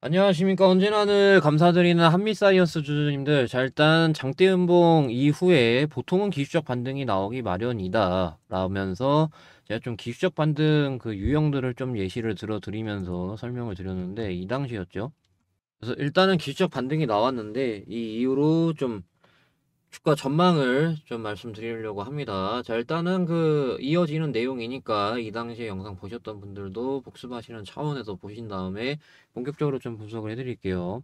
안녕하십니까. 언제나 늘 감사드리는 한미사이언스 주주님들. 자, 일단 장대음봉 이후에 보통은 기술적 반등이 나오기 마련이다 라면서 제가 좀 기술적 반등 그 유형들을 좀 예시를 들어 드리면서 설명을 드렸는데, 이 당시였죠. 그래서 일단은 기술적 반등이 나왔는데, 이 이후로 좀 주가 전망을 좀 말씀드리려고 합니다. 자, 일단은 그 이어지는 내용이니까 이 당시에 영상 보셨던 분들도 복습하시는 차원에서 보신 다음에 본격적으로 좀 분석을 해드릴게요.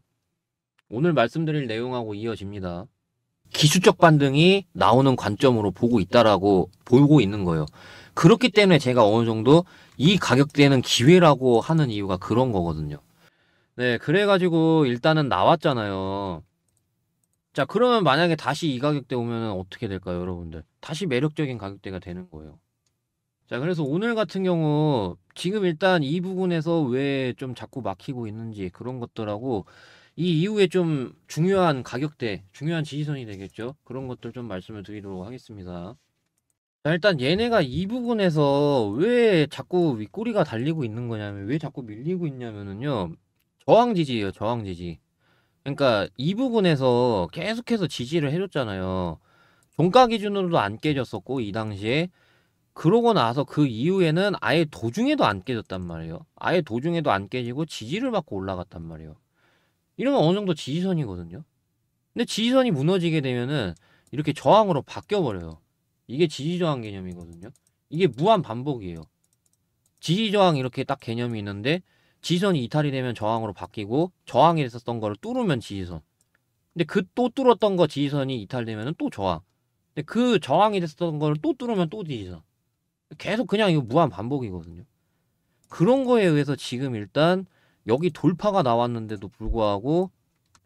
오늘 말씀드릴 내용하고 이어집니다. 기술적 반등이 나오는 관점으로 보고 있는 거예요. 그렇기 때문에 제가 어느 정도 이 가격대는 기회라고 하는 이유가 그런 거거든요. 네, 그래가지고 일단은 나왔잖아요. 자, 그러면 만약에 다시 이 가격대 오면은 어떻게 될까요, 여러분들? 다시 매력적인 가격대가 되는 거예요. 자, 그래서 오늘 같은 경우 지금 일단 이 부분에서 왜 좀 자꾸 막히고 있는지 그런 것들하고 이 이후에 좀 중요한 가격대, 중요한 지지선이 되겠죠? 그런 것들 좀 말씀을 드리도록 하겠습니다. 자, 일단 얘네가 이 부분에서 왜 자꾸 윗꼬리가 달리고 있는 거냐면, 왜 자꾸 밀리고 있냐면은요, 저항 지지예요, 저항 지지. 그러니까 이 부분에서 계속해서 지지를 해줬잖아요. 종가 기준으로도 안 깨졌었고 이 당시에. 그러고 나서 그 이후에는 아예 도중에도 안 깨졌단 말이에요. 아예 도중에도 안 깨지고 지지를 받고 올라갔단 말이에요. 이러면 어느 정도 지지선이거든요. 근데 지지선이 무너지게 되면은 이렇게 저항으로 바뀌어 버려요. 이게 지지 저항 개념이거든요. 이게 무한 반복이에요. 지지 저항 이렇게 딱 개념이 있는데, 지지선이 이탈이 되면 저항으로 바뀌고, 저항에 있었던 거를 뚫으면 지지선. 근데 그 또 뚫었던 거 지지선이 이탈되면 또 저항. 근데 그 저항이 됐었던 거를 또 뚫으면 또 지지선. 계속 그냥 이거 무한 반복이거든요. 그런 거에 의해서 지금 일단 여기 돌파가 나왔는데도 불구하고,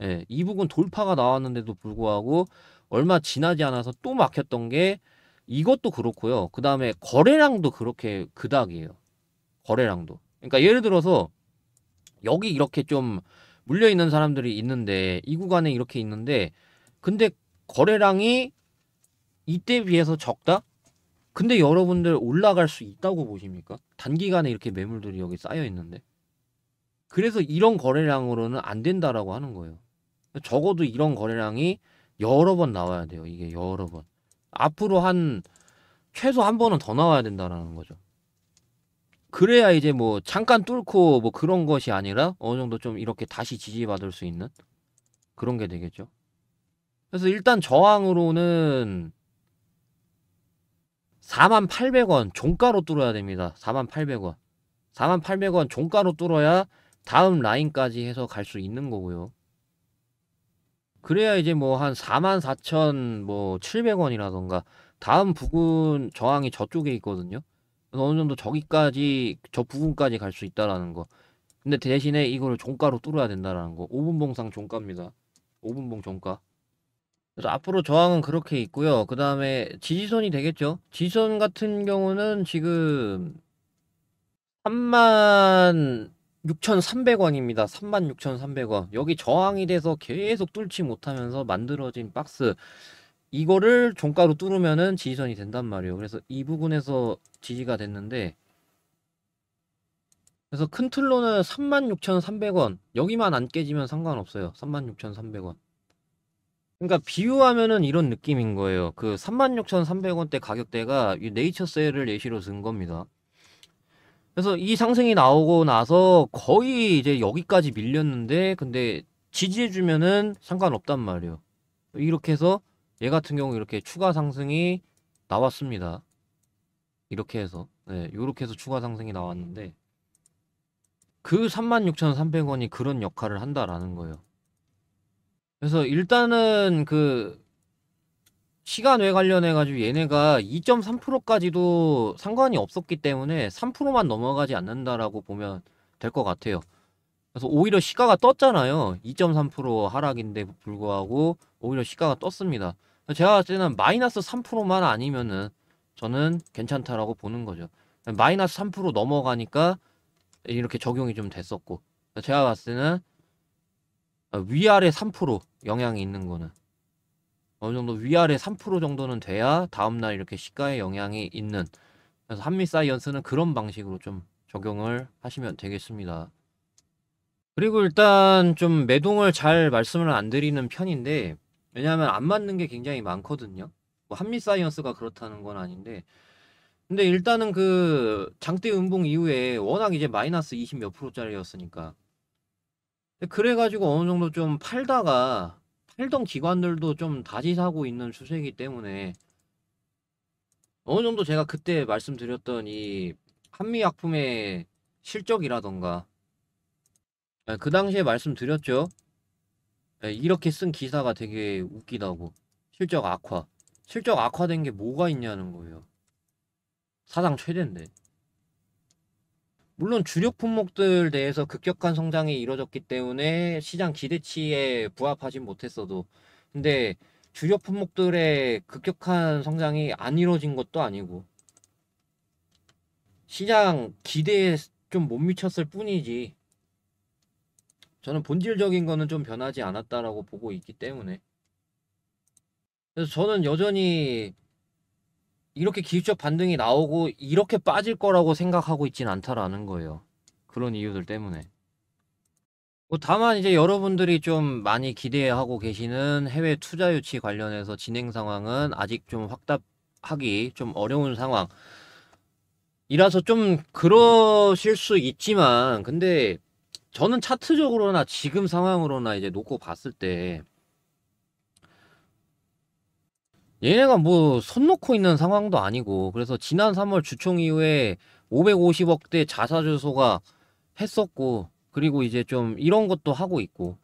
예, 이 부분 돌파가 나왔는데도 불구하고 얼마 지나지 않아서 또 막혔던 게, 이것도 그렇고요. 그 다음에 거래량도 그렇게 그닥이에요. 거래량도. 그러니까 예를 들어서 여기 이렇게 좀 물려 있는 사람들이 있는데, 이 구간에 이렇게 있는데, 근데 거래량이 이때 비해서 적다? 근데 여러분들 올라갈 수 있다고 보십니까? 단기간에 이렇게 매물들이 여기 쌓여 있는데. 그래서 이런 거래량으로는 안 된다라고 하는 거예요. 적어도 이런 거래량이 여러 번 나와야 돼요. 이게 여러 번. 앞으로 최소 한 번은 더 나와야 된다라는 거죠. 그래야 이제 뭐 잠깐 뚫고 뭐 그런 것이 아니라 어느 정도 좀 이렇게 다시 지지받을 수 있는 그런 게 되겠죠. 그래서 일단 저항으로는 48,000원 종가로 뚫어야 됩니다. 48,000원. 48,000원 종가로 뚫어야 다음 라인까지 해서 갈 수 있는 거고요. 그래야 이제 뭐 한 44,700원이라던가 다음 부근 저항이 저쪽에 있거든요. 그래서 어느 정도 저기까지, 저 부분까지 갈 수 있다라는 거. 근데 대신에 이거를 종가로 뚫어야 된다라는 거. 5분봉상 종가입니다. 5분봉 종가. 그래서 앞으로 저항은 그렇게 있고요. 그 다음에 지지선이 되겠죠. 지지선 같은 경우는 지금 36,300원입니다. 36,300원. 여기 저항이 돼서 계속 뚫지 못하면서 만들어진 박스. 이거를 종가로 뚫으면은 지지선이 된단 말이에요. 그래서 이 부분에서 지지가 됐는데, 그래서 큰 틀로는 36,300원. 여기만 안 깨지면 상관없어요. 36,300원. 그러니까 비유하면은 이런 느낌인 거예요. 그 36,300원대 가격대가 이 네이처셀을 예시로 든 겁니다. 그래서 이 상승이 나오고 나서 거의 이제 여기까지 밀렸는데, 근데 지지해주면은 상관없단 말이에요. 이렇게 해서 얘 같은 경우 이렇게 추가 상승이 나왔습니다. 이렇게 해서, 네, 이렇게 해서 추가 상승이 나왔는데, 그 36,300원이 그런 역할을 한다라는 거예요. 그래서 일단은 그 시간외 관련해가지고 얘네가 2.3%까지도 상관이 없었기 때문에 3%만 넘어가지 않는다라고 보면 될 것 같아요. 그래서 오히려 시가가 떴잖아요. 2.3% 하락인데 불구하고 오히려 시가가 떴습니다. 제가 봤을 때는 마이너스 3%만 아니면은 저는 괜찮다라고 보는 거죠. 마이너스 3% 넘어가니까 이렇게 적용이 좀 됐었고, 제가 봤을 때는 위아래 3% 영향이 있는 거는 어느 정도 위아래 3% 정도는 돼야 다음날 이렇게 시가에 영향이 있는, 그래서 한미사이언스는 그런 방식으로 좀 적용을 하시면 되겠습니다. 그리고 일단 좀 매동을 잘 말씀을 안 드리는 편인데, 왜냐하면 안 맞는 게 굉장히 많거든요. 뭐 한미사이언스가 그렇다는 건 아닌데, 근데 일단은 그 장대 음봉 이후에 워낙 이제 마이너스 20 몇 프로짜리였으니까. 그래가지고 어느 정도 좀 팔던 기관들도 좀 다시사고 있는 추세이기 때문에 어느 정도 제가 그때 말씀드렸던 이 한미약품의 실적이라던가, 그 당시에 말씀드렸죠. 이렇게 쓴 기사가 되게 웃기다고. 실적 악화. 실적 악화된 게 뭐가 있냐는 거예요. 사상 최대인데. 물론 주력 품목들 내에서 급격한 성장이 이루어졌기 때문에 시장 기대치에 부합하진 못했어도, 근데 주력 품목들의 급격한 성장이 안 이루어진 것도 아니고 시장 기대에 좀 못 미쳤을 뿐이지, 저는 본질적인 거는 좀 변하지 않았다라고 보고 있기 때문에, 그래서 저는 여전히 이렇게 기술적 반등이 나오고 이렇게 빠질 거라고 생각하고 있진 않다라는 거예요. 그런 이유들 때문에. 뭐 다만 이제 여러분들이 좀 많이 기대하고 계시는 해외 투자 유치 관련해서 진행 상황은 아직 좀 확답하기 좀 어려운 상황이라서 좀 그러실 수 있지만, 근데 저는 차트적으로나 지금 상황으로나 이제 놓고 봤을 때 얘네가 뭐 손 놓고 있는 상황도 아니고, 그래서 지난 3월 주총 이후에 550억대 자사 주소가 했었고, 그리고 이제 좀 이런 것도 하고 있고,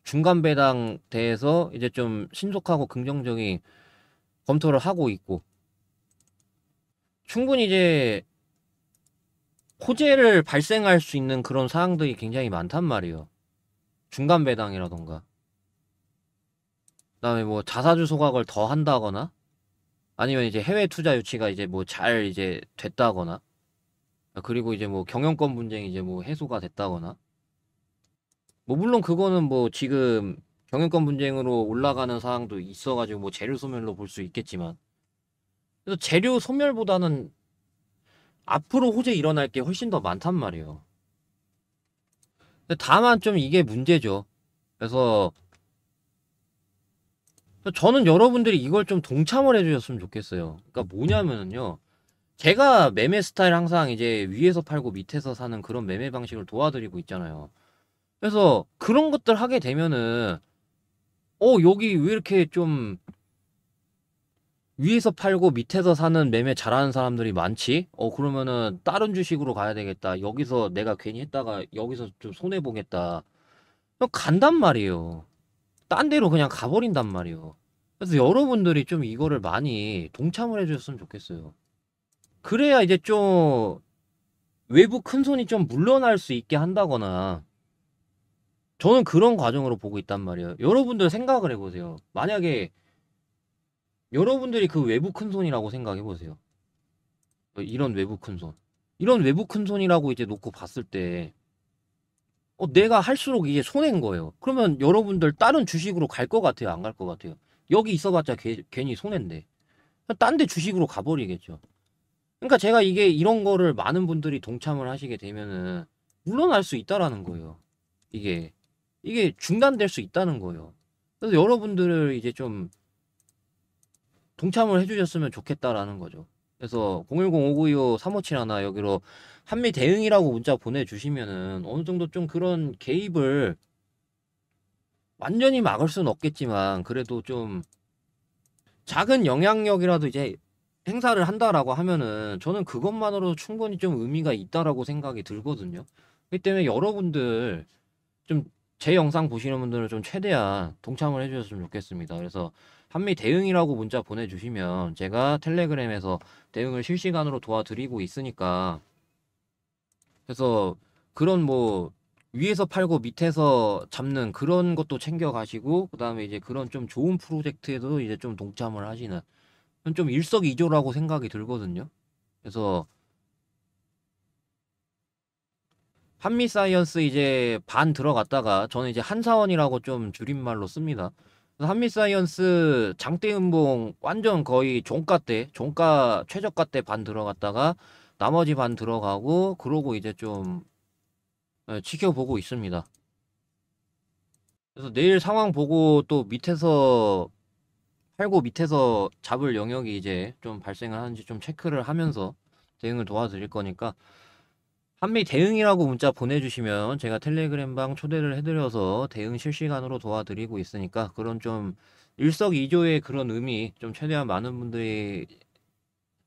중간 배당 대해서 이제 좀 신속하고 긍정적인 검토를 하고 있고, 충분히 이제 호재를 발생할 수 있는 그런 사항들이 굉장히 많단 말이에요. 중간 배당이라던가, 그다음에 뭐 자사주 소각을 더 한다거나, 아니면 이제 해외 투자 유치가 이제 뭐 잘 이제 됐다거나, 그리고 이제 뭐 경영권 분쟁이 이제 뭐 해소가 됐다거나, 뭐 물론 그거는 뭐 지금 경영권 분쟁으로 올라가는 사항도 있어가지고 뭐 재료 소멸로 볼 수 있겠지만, 그래서 재료 소멸보다는 앞으로 호재 일어날 게 훨씬 더 많단 말이에요. 근데 다만 좀 이게 문제죠. 그래서 저는 여러분들이 이걸 좀 동참을 해주셨으면 좋겠어요. 그러니까 뭐냐면은요, 제가 매매 스타일 항상 이제 위에서 팔고 밑에서 사는 그런 매매 방식을 도와드리고 있잖아요. 그래서 그런 것들 하게 되면은, 여기 왜 이렇게 좀 위에서 팔고 밑에서 사는 매매 잘하는 사람들이 많지? 그러면은 다른 주식으로 가야 되겠다. 여기서 내가 괜히 했다가 여기서 좀 손해보겠다. 그냥 간단 말이에요. 딴 데로 그냥 가버린단 말이에요. 그래서 여러분들이 좀 이거를 많이 동참을 해주셨으면 좋겠어요. 그래야 이제 좀 외부 큰손이 좀 물러날 수 있게 한다거나, 저는 그런 과정으로 보고 있단 말이에요. 여러분들 생각을 해보세요. 만약에 여러분들이 그 외부 큰손이라고 생각해보세요. 이런 외부 큰손. 이런 외부 큰손이라고 이제 놓고 봤을 때, 내가 할수록 이게 손해인 거예요. 그러면 여러분들 다른 주식으로 갈 것 같아요? 안 갈 것 같아요? 여기 있어봤자 괜히 손해인데. 딴 데 주식으로 가버리겠죠. 그러니까 제가 이게 이런 거를 많은 분들이 동참을 하시게 되면은 물러날 수 있다라는 거예요. 이게 중단될 수 있다는 거예요. 그래서 여러분들을 이제 좀 동참을 해주셨으면 좋겠다라는 거죠. 그래서 010-5925-3571 여기로 한미 대응이라고 문자 보내주시면은 어느 정도 좀 그런 개입을 완전히 막을 수는 없겠지만, 그래도 좀 작은 영향력이라도 이제 행사를 한다라고 하면은 저는 그것만으로도 충분히 좀 의미가 있다라고 생각이 들거든요. 그렇기 때문에 여러분들 좀 제 영상 보시는 분들은 좀 최대한 동참을 해주셨으면 좋겠습니다. 그래서 한미 대응이라고 문자 보내주시면 제가 텔레그램에서 대응을 실시간으로 도와드리고 있으니까, 그래서 그런 뭐 위에서 팔고 밑에서 잡는 그런 것도 챙겨 가시고, 그다음에 이제 그런 좀 좋은 프로젝트에도 이제 좀 동참을 하시는, 좀 일석이조라고 생각이 들거든요. 그래서 한미 사이언스 이제 반 들어갔다가, 저는 이제 한사원이라고 좀 줄임말로 씁니다. 그래서 한미 사이언스 장대 음봉 완전 거의 종가 최저가 때 반 들어갔다가 나머지 반 들어가고, 그러고 이제 좀 예, 지켜보고 있습니다. 그래서 내일 상황 보고 또 밑에서 팔고 밑에서 잡을 영역이 이제 좀 발생을 하는지 좀 체크를 하면서 대응을 도와드릴 거니까 한미 대응이라고 문자 보내주시면 제가 텔레그램방 초대를 해드려서 대응 실시간으로 도와드리고 있으니까 그런 좀 일석이조의 그런 의미 좀 최대한 많은 분들이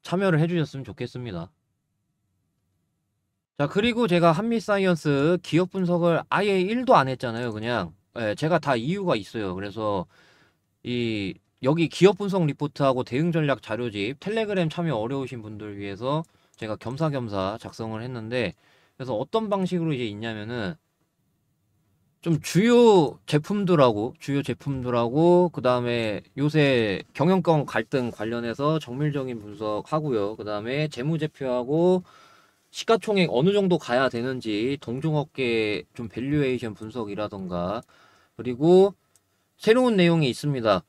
참여를 해주셨으면 좋겠습니다. 자, 그리고 제가 한미사이언스 기업 분석을 아예 1도 안 했잖아요. 그냥 예, 제가 다 이유가 있어요. 그래서 이 여기 기업 분석 리포트하고 대응 전략 자료집 텔레그램 참여 어려우신 분들 위해서 제가 겸사겸사 작성을 했는데, 그래서 어떤 방식으로 이제 있냐면은 좀 주요 제품들하고 그다음에 요새 경영권 갈등 관련해서 정밀적인 분석하고요. 그다음에 재무제표하고 시가총액 어느 정도 가야 되는지 동종업계 좀 밸류에이션 분석이라던가, 그리고 새로운 내용이 있습니다.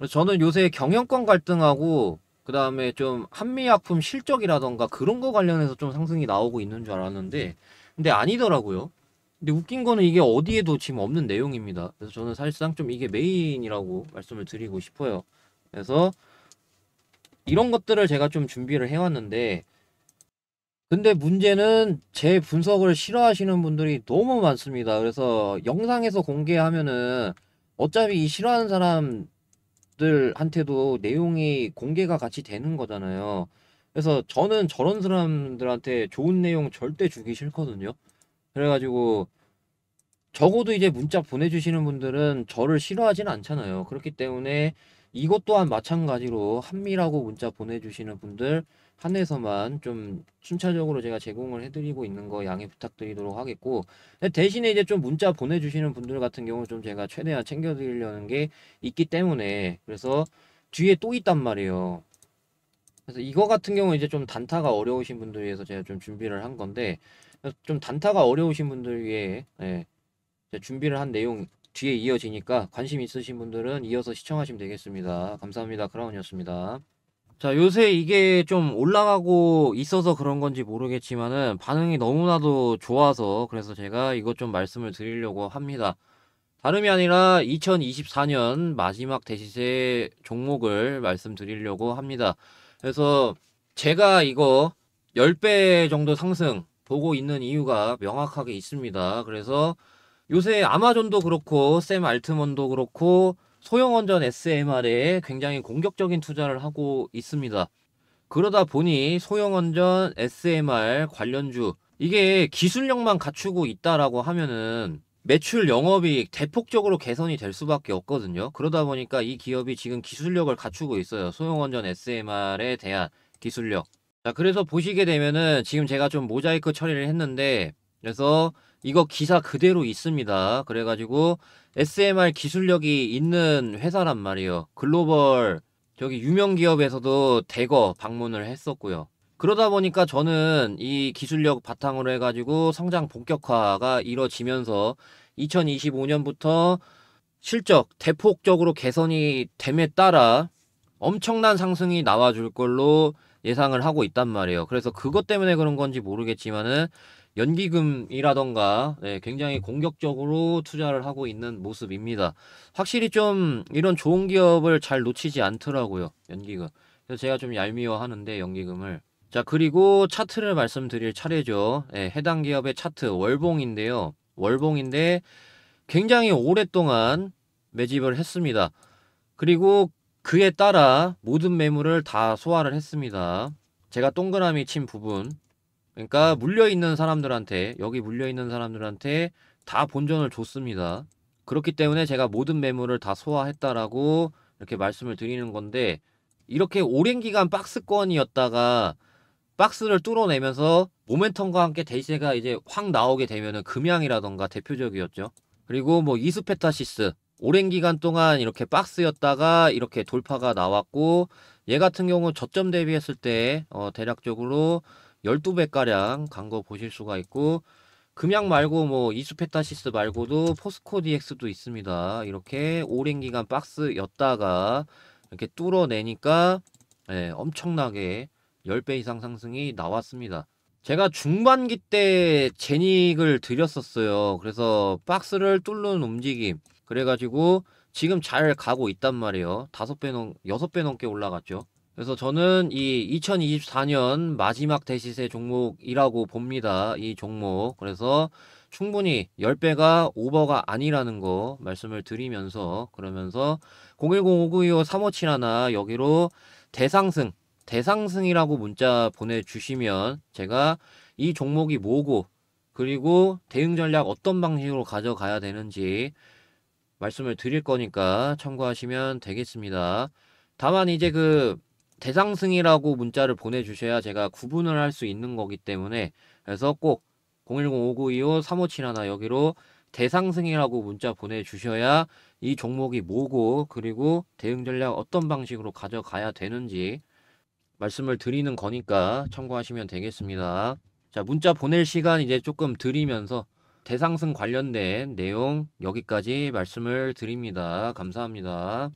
저는 요새 경영권 갈등하고 그 다음에 좀 한미약품 실적이라던가 그런 거 관련해서 좀 상승이 나오고 있는 줄 알았는데 근데 아니더라고요. 근데 웃긴 거는 이게 어디에도 지금 없는 내용입니다. 그래서 저는 사실상 좀 이게 메인이라고 말씀을 드리고 싶어요. 그래서 이런 것들을 제가 좀 준비를 해왔는데, 근데 문제는 제 분석을 싫어하시는 분들이 너무 많습니다. 그래서 영상에서 공개하면은 어차피 이 싫어하는 사람들한테도 내용이 공개가 같이 되는 거잖아요. 그래서 저는 저런 사람들한테 좋은 내용 절대 주기 싫거든요. 그래가지고 적어도 이제 문자 보내주시는 분들은 저를 싫어하진 않잖아요. 그렇기 때문에 이것 또한 마찬가지로 한미라고 문자 보내주시는 분들 한해서만 좀 순차적으로 제가 제공을 해드리고 있는 거 양해 부탁드리도록 하겠고, 대신에 이제 좀 문자 보내주시는 분들 같은 경우 좀 제가 최대한 챙겨드리려는 게 있기 때문에, 그래서 뒤에 또 있단 말이에요. 그래서 이거 같은 경우 이제 좀 단타가 어려우신 분들 위해서 제가 좀 준비를 한 건데, 좀 단타가 어려우신 분들 위해 예, 제가 준비를 한 내용 뒤에 이어지니까 관심 있으신 분들은 이어서 시청하시면 되겠습니다. 감사합니다. 크라운이었습니다. 자, 요새 이게 좀 올라가고 있어서 그런 건지 모르겠지만은 반응이 너무나도 좋아서 그래서 제가 이것 좀 말씀을 드리려고 합니다. 다름이 아니라 2024년 마지막 대시세 종목을 말씀드리려고 합니다. 그래서 제가 이거 10배 정도 상승 보고 있는 이유가 명확하게 있습니다. 그래서 요새 아마존도 그렇고 샘 알트먼도 그렇고 소형원전 SMR에 굉장히 공격적인 투자를 하고 있습니다. 그러다 보니 소형원전 SMR 관련주 이게 기술력만 갖추고 있다라고 하면은 매출 영업이익 대폭적으로 개선이 될 수밖에 없거든요. 그러다 보니까 이 기업이 지금 기술력을 갖추고 있어요. 소형원전 SMR에 대한 기술력. 자, 그래서 보시게 되면은 지금 제가 좀 모자이크 처리를 했는데, 그래서 이거 기사 그대로 있습니다. 그래가지고 SMR 기술력이 있는 회사란 말이에요. 글로벌 저기 유명 기업에서도 대거 방문을 했었고요. 그러다 보니까 저는 이 기술력 바탕으로 해가지고 성장 본격화가 이뤄지면서 2025년부터 실적 대폭적으로 개선이 됨에 따라 엄청난 상승이 나와줄 걸로 예상을 하고 있단 말이에요. 그래서 그것 때문에 그런 건지 모르겠지만은 연기금이라던가 굉장히 공격적으로 투자를 하고 있는 모습입니다. 확실히 좀 이런 좋은 기업을 잘 놓치지 않더라고요. 연기금. 그래서 제가 좀 얄미워하는데 연기금을. 자, 그리고 차트를 말씀드릴 차례죠. 해당 기업의 차트 월봉인데요. 월봉인데 굉장히 오랫동안 매집을 했습니다. 그리고 그에 따라 모든 매물을 다 소화를 했습니다. 제가 동그라미 친 부분, 그러니까 물려있는 사람들한테, 여기 물려있는 사람들한테 다 본전을 줬습니다. 그렇기 때문에 제가 모든 매물을 다 소화했다라고 이렇게 말씀을 드리는 건데, 이렇게 오랜 기간 박스권이었다가 박스를 뚫어내면서 모멘텀과 함께 대세가 이제 확 나오게 되면은 금양이라던가 대표적이었죠. 그리고 뭐 이스페타시스 오랜 기간 동안 이렇게 박스였다가 이렇게 돌파가 나왔고, 얘 같은 경우 저점 대비했을 때 대략적으로 12배가량 간 거 보실 수가 있고, 금양 말고 뭐 이스페타시스 말고도 포스코 DX도 있습니다. 이렇게 오랜 기간 박스였다가 이렇게 뚫어내니까 엄청나게 10배 이상 상승이 나왔습니다. 제가 중반기 때 제닉을 드렸었어요. 그래서 박스를 뚫는 움직임. 그래가지고 지금 잘 가고 있단 말이에요. 6배 넘게 올라갔죠. 그래서 저는 이 2024년 마지막 대시세 종목이라고 봅니다. 이 종목. 그래서 충분히 10배가 오버가 아니라는 거 말씀을 드리면서, 그러면서 010-5925-3571 여기로 대상승, 대상승이라고 문자 보내주시면 제가 이 종목이 뭐고, 그리고 대응 전략 어떤 방식으로 가져가야 되는지 말씀을 드릴 거니까 참고하시면 되겠습니다. 다만 이제 그 대상승이라고 문자를 보내주셔야 제가 구분을 할 수 있는 거기 때문에, 그래서 꼭 010-5925-3571 여기로 대상승이라고 문자 보내주셔야 이 종목이 뭐고, 그리고 대응 전략 어떤 방식으로 가져가야 되는지 말씀을 드리는 거니까 참고하시면 되겠습니다. 자, 문자 보낼 시간 이제 조금 드리면서 대상승 관련된 내용 여기까지 말씀을 드립니다. 감사합니다.